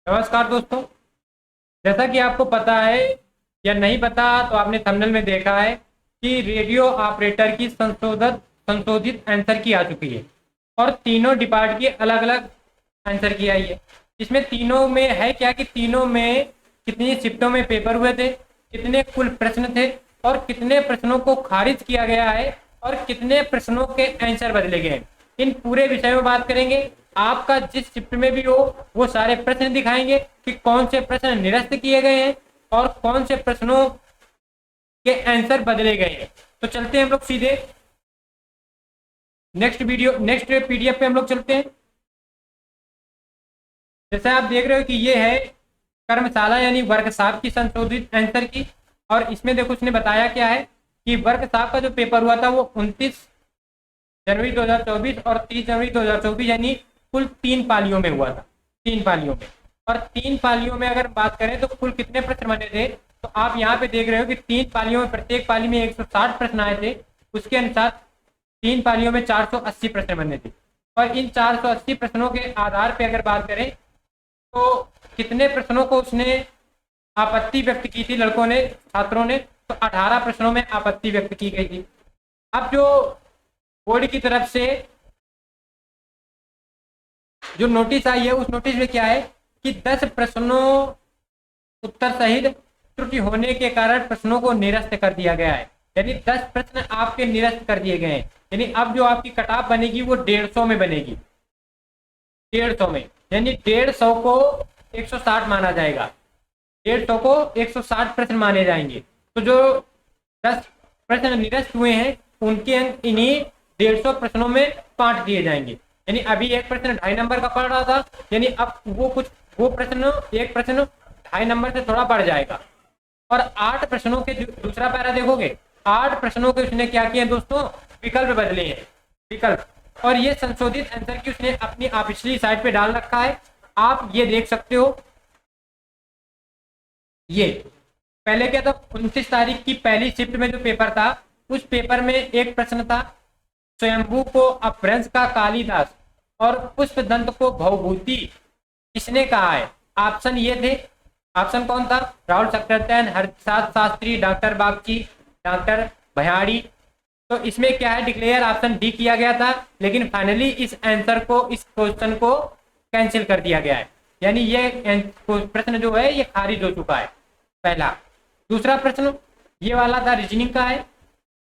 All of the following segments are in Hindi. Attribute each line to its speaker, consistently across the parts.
Speaker 1: नमस्कार दोस्तों। जैसा कि आपको पता है या नहीं पता तो आपने थंबनेल में देखा है कि रेडियो ऑपरेटर की संशोधित आंसर की आ चुकी है और तीनों डिपार्ट की अलग अलग आंसर की आई है। इसमें तीनों में है क्या कि तीनों में कितनी शिफ्टों में पेपर हुए थे, कितने कुल प्रश्न थे और कितने प्रश्नों को खारिज किया गया है और कितने प्रश्नों के आंसर बदले गए हैं। इन पूरे विषय में बात करेंगे। आपका जिस शिफ्ट में भी हो वो सारे प्रश्न दिखाएंगे कि कौन से प्रश्न निरस्त किए गए हैं और कौन से प्रश्नों के आंसर बदले गए हैं। तो चलते हैं हम लोग सीधे नेक्स्ट पीडीएफ पे हम लोग चलते हैं। जैसे आप देख रहे हो कि ये है कर्मशाला यानी वर्कशॉप की संशोधित आंसर की। और इसमें देखो उसने बताया क्या है कि वर्कशॉप का जो पेपर हुआ था वो 29 जनवरी 2024 और 30 जनवरी 2024 यानी कुल 3 पालियों में हुआ था। 3 पालियों में, और 3 पालियों में अगर बात करें तो कुल कितने प्रश्न बने थे तो आप यहाँ पे देख रहे हो कि 3 पालियों में प्रत्येक पाली में 160 प्रश्न आए थे। उसके अनुसार 3 पालियों में 480 प्रश्न बने थे। और इन 480 प्रश्नों के आधार पर अगर बात करें तो कितने प्रश्नों को उसने आपत्ति व्यक्त की थी लड़कों ने, छात्रों ने, तो 18 प्रश्नों में आपत्ति व्यक्त की गई थी। अब जो बोर्ड की तरफ से जो नोटिस आई है उस नोटिस में क्या है कि 10 प्रश्नों उत्तर सहित त्रुटि होने के कारण प्रश्नों को निरस्त कर दिया गया है। यानी 10 प्रश्न आपके निरस्त कर दिए गए हैं। यानी अब जो आपकी कटाप बनेगी वो 150 में बनेगी। 150 में यानी 150 को 160 माना जाएगा। 150 को 160 प्रश्न माने जाएंगे। तो जो 10 प्रश्न निरस्त हुए हैं उनके अंक इन्हीं 150 प्रश्नों में बांट दिए जाएंगे। यानी अभी एक प्रश्न 2.5 नंबर का पड़ रहा था, यानी अब वो प्रश्न एक प्रश्न 2.5 नंबर से थोड़ा बढ़ जाएगा। और 8 प्रश्नों के दूसरा पैरा देखोगे, 8 प्रश्नों के उसने क्या किया दोस्तों, विकल्प बदले हैं। विकल्प, और ये संशोधित आंसर की उसने अपनी ऑफिशियली साइट पे डाल रखा है। आप ये देख सकते हो। ये पहले क्या था, 29 तारीख की पहली शिफ्ट में जो पेपर था उस पेपर में एक प्रश्न था, स्वयंभू को अपभ्रंश का कालिदास और पुष्पदंत को भवभूति किसने कहा है। ऑप्शन ये थे, ऑप्शन कौन था, राहुल सक्सेना, हरप्रसाद शास्त्री, डॉक्टर बागची, डॉक्टर भयाड़ी। तो इसमें क्या है, डिक्लेयर ऑप्शन डी किया गया था, लेकिन फाइनली इस आंसर को, इस क्वेश्चन को कैंसिल कर दिया गया है। यानी ये प्रश्न जो है ये खारिज हो चुका है, पहला। दूसरा प्रश्न ये वाला था, रीजनिंग का है।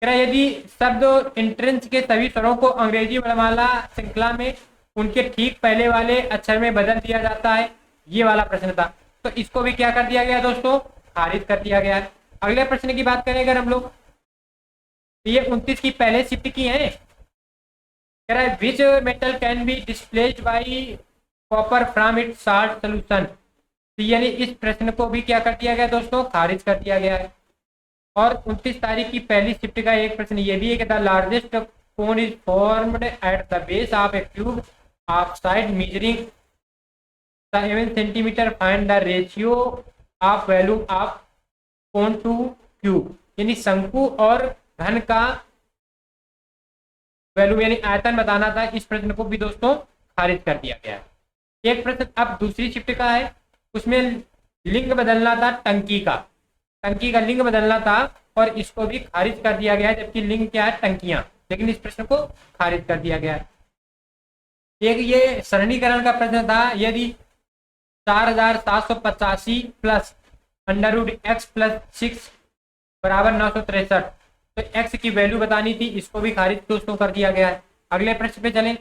Speaker 1: यदि शब्द एंट्रेंस के सभी स्वरों को अंग्रेजी वर्णमाला श्रृंखला में उनके ठीक पहले वाले अक्षर में बदल दिया जाता है, ये वाला प्रश्न था। तो इसको भी क्या कर दिया गया दोस्तों, खारिज कर दिया गया है। अगले प्रश्न की बात करें अगर हम लोग, ये 29 की पहले शिफ्ट की है। कह रहा है which metal can be displaced by copper from it salt solution. तो यानी इस प्रश्न को भी क्या कर दिया गया दोस्तों, खारिज कर दिया गया है। और 29 तारीख की पहली शिफ्ट का एक प्रश्न ये भी है कि the largest cone is formed at the base of A cube of side measuring 7 centimetre, find the ratio of value of cone two cube. यानी शंकु और घन का वैल्यू यानी आयतन बताना था। इस प्रश्न को भी दोस्तों खारिज कर दिया गया है। एक प्रश्न अब दूसरी शिफ्ट का है, उसमें लिंग बदलना था, टंकी का लिंग बदलना था और इसको भी खारिज कर दिया गया है, जबकि लिंग क्या है, टंकियां, लेकिन इस प्रश्न को खारिज कर दिया गया है। एक ये सरणीकरण का प्रश्न था, यदि 4785 प्लस √x+6 बराबर 963, तो x की वैल्यू बतानी थी, इसको भी खारिज दोस्तों कर दिया गया है। अगले प्रश्न पे चलें।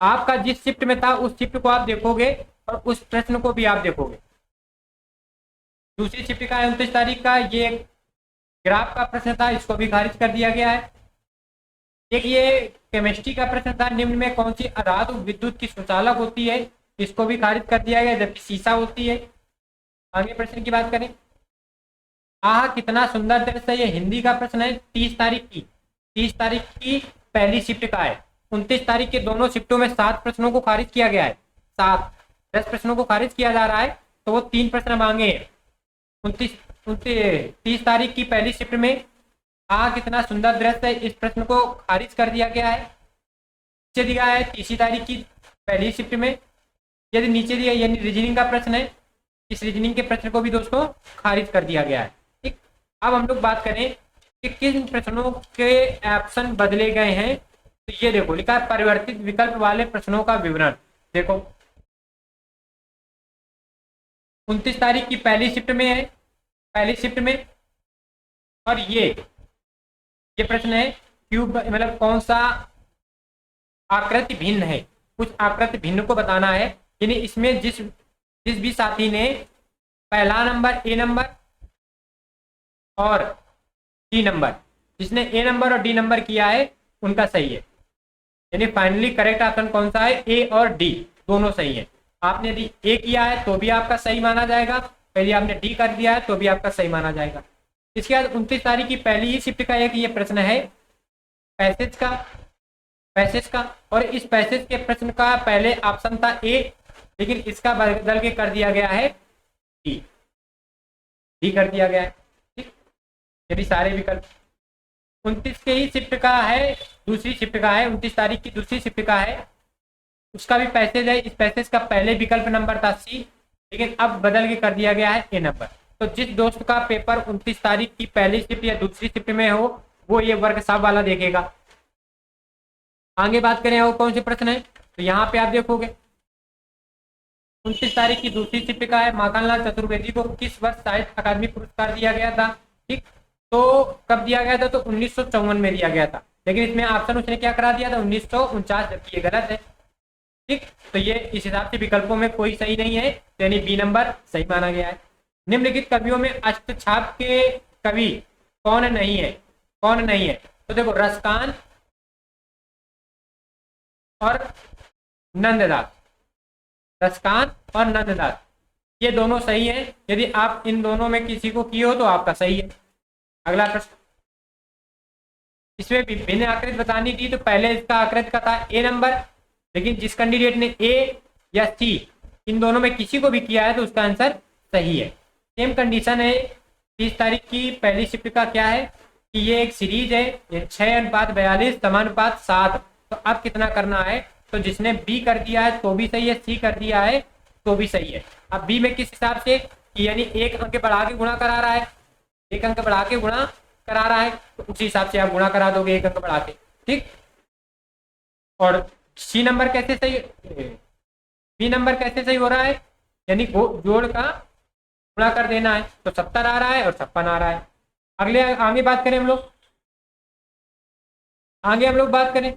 Speaker 1: आपका जिस शिफ्ट में था उस शिफ्ट को आप देखोगे और उस प्रश्न को भी आप देखोगे। दूसरी शिफ्ट का 29 तारीख का ये ग्राफ का प्रश्न था, इसको भी खारिज कर दिया गया है। एक ये केमिस्ट्री का प्रश्न था, निम्न में कौन सी अधातु विद्युत की सुचालक होती है, इसको भी खारिज कर दिया गया, जबकि सीसा होती है। आगे प्रश्न की बात करें, आह कितना सुंदर दृश्य, ये हिंदी का प्रश्न है, 30 तारीख की पहली शिफ्ट का है। 29 तारीख के दोनों शिफ्टों में 7 प्रश्नों को खारिज किया गया है। 10 प्रश्नों को खारिज किया जा रहा है, तो वो 3 प्रश्न मांगे हैं। 30 तारीख की पहली शिफ्ट में कितना सुंदर दृश्य है, इस प्रश्न को खारिज कर दिया गया है। दिया है 30 तारीख की पहली शिफ्ट में यदि नीचे दिया यानी रीजनिंग का प्रश्न है, इस रीजनिंग के प्रश्न को भी दोस्तों खारिज कर दिया गया है। ठीक, अब हम लोग बात करें कि किन प्रश्नों के ऑप्शन बदले गए हैं। तो ये देखो लिखा है परिवर्तित विकल्प वाले प्रश्नों का विवरण। देखो 29 तारीख की पहली शिफ्ट में है, पहली शिफ्ट में। और ये प्रश्न है क्यूब मतलब कौन सा आकृति भिन्न है, कुछ आकृति भिन्न को बताना है। यानी इसमें जिस जिस भी साथी ने पहला नंबर ए नंबर और डी नंबर, जिसने ए नंबर और डी नंबर किया है उनका सही है। यानी फाइनली करेक्ट ऑप्शन कौन सा है, ए और डी दोनों सही है। आपने यदि ए किया है तो भी आपका सही माना जाएगा, यदि आपने डी कर दिया है तो भी आपका सही माना जाएगा। इसके बाद 29 तारीख की पहली ही शिफ्ट का एक ये प्रश्न है पैसेज का। और इस पैसेज के प्रश्न का पहले ऑप्शन था ए, लेकिन इसका बदल के कर दिया गया है डी कर दिया गया है। ठीक, यदि सारे विकल्प 29 के ही शिफ्ट का है, दूसरी शिफ्ट का है, 29 तारीख की दूसरी शिफ्ट का है, उसका भी पैसेज है। इस पैसेज का पहले विकल्प नंबर था सी, लेकिन अब बदल के कर दिया गया है ए नंबर। तो जिस दोस्त का पेपर 29 तारीख की पहली शिफ्ट या दूसरी शिफ्ट में हो वो ये वर्कशॉप वाला देखेगा। आगे बात करें और कौन से प्रश्न है, तो यहाँ पे आप देखोगे 29 तारीख की दूसरी शिफ्ट का है माखनलाल चतुर्वेदी को किस वर्ष साहित्य अकादमी पुरस्कार दिया गया था। ठीक, तो कब दिया गया था, तो 1954 में दिया गया था, लेकिन इसमें ऑप्शन उसने क्या करा दिया था 1949, जबकि ये गलत है। ठीक, तो ये इस हिसाब से विकल्पों में कोई सही नहीं है, यानी बी नंबर सही माना गया है। निम्नलिखित कवियों में अष्टछाप के कवि कौन नहीं है, कौन नहीं है, तो देखो रसकान और नंददास, रसकान और नंददास ये दोनों सही है। यदि आप इन दोनों में किसी को किए हो तो आपका सही है। अगला प्रश्न, इसमें विभिन्न आकृति बतानी थी, तो पहले इसका आकृति का था ए नंबर, लेकिन जिस कैंडिडेट ने ए या सी इन दोनों में किसी को भी किया है तो उसका आंसर सही है। सेम कंडीशन है 30 तारीख की पहली शिफ्ट का क्या है कि ये एक सीरीज है, ये 6:42 समानुपात 7। तो अब कितना करना है, तो जिसने बी कर दिया है तो भी सही है, सी कर दिया है तो भी सही है। अब बी में किस हिसाब से, यानी एक अंक बढ़ा के गुणा करा रहा है, एक अंक बढ़ा के गुणा करा रहा है, तो उसी हिसाब से आप गुणा करा दोगे एक अंक बढ़ा के। ठीक, और सी नंबर कैसे सही, बी नंबर कैसे सही हो रहा है, यानी जोड़ का गुणा कर देना है, तो 70 आ रहा है और 56 आ रहा है। अगले आगे बात करें हम लोग, आगे हम लोग बात करें,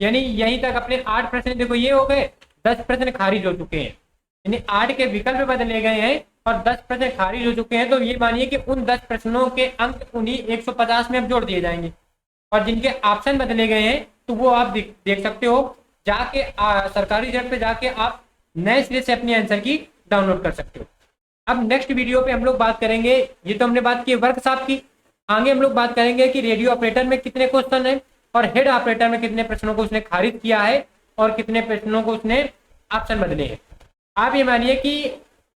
Speaker 1: यानी यहीं तक अपने 8 प्रश्न देखो ये हो गए, 10 प्रश्न खारिज हो चुके हैं, यानी 8 के विकल्प बदले गए हैं और 10 प्रश्न खारिज हो चुके हैं। तो ये मानिए कि उन 10 प्रश्नों के अंक उन्हीं 150 में अब जोड़ दिए जाएंगे, और जिनके ऑप्शन बदले गए हैं तो वो आप देख सकते हो जाके सरकारी रिजल्ट पे जाके आप नए सिरे से अपनी आंसर की डाउनलोड कर सकते हो। अब नेक्स्ट वीडियो पे हम लोग बात करेंगे, ये तो हमने बात की वर्कशॉप की, आगे हम लोग बात करेंगे कि रेडियो ऑपरेटर में कितने क्वेश्चन है और हेड ऑपरेटर में कितने प्रश्नों को उसने खारिज किया है और कितने प्रश्नों को उसने ऑप्शन बदले हैं। आप ये मानिए कि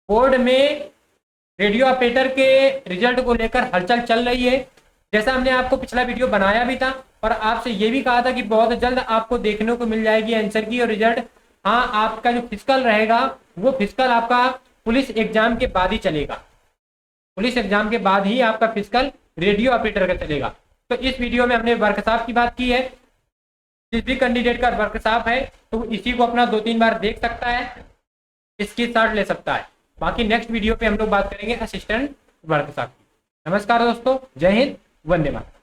Speaker 1: बोर्ड में रेडियो ऑपरेटर के रिजल्ट को लेकर हलचल चल रही है। जैसा हमने आपको पिछला वीडियो बनाया भी था और आपसे ये भी कहा था कि बहुत जल्द आपको देखने को मिल जाएगी आंसर की और रिजल्ट। हाँ, आपका जो फिजिकल रहेगा वो फिजिकल आपका पुलिस एग्जाम के बाद ही चलेगा, पुलिस एग्जाम के बाद ही आपका फिजिकल रेडियो ऑपरेटर का चलेगा। तो इस वीडियो में हमने वर्कशॉप की बात की है, जिस भी कैंडिडेट का वर्कशॉप है तो इसी को अपना 2-3 बार देख सकता है, इसकी शॉट ले सकता है। बाकी नेक्स्ट वीडियो पे हम लोग बात करेंगे असिस्टेंट वर्कशॉप की। नमस्कार दोस्तों, जय हिंद, वंदे मातरम।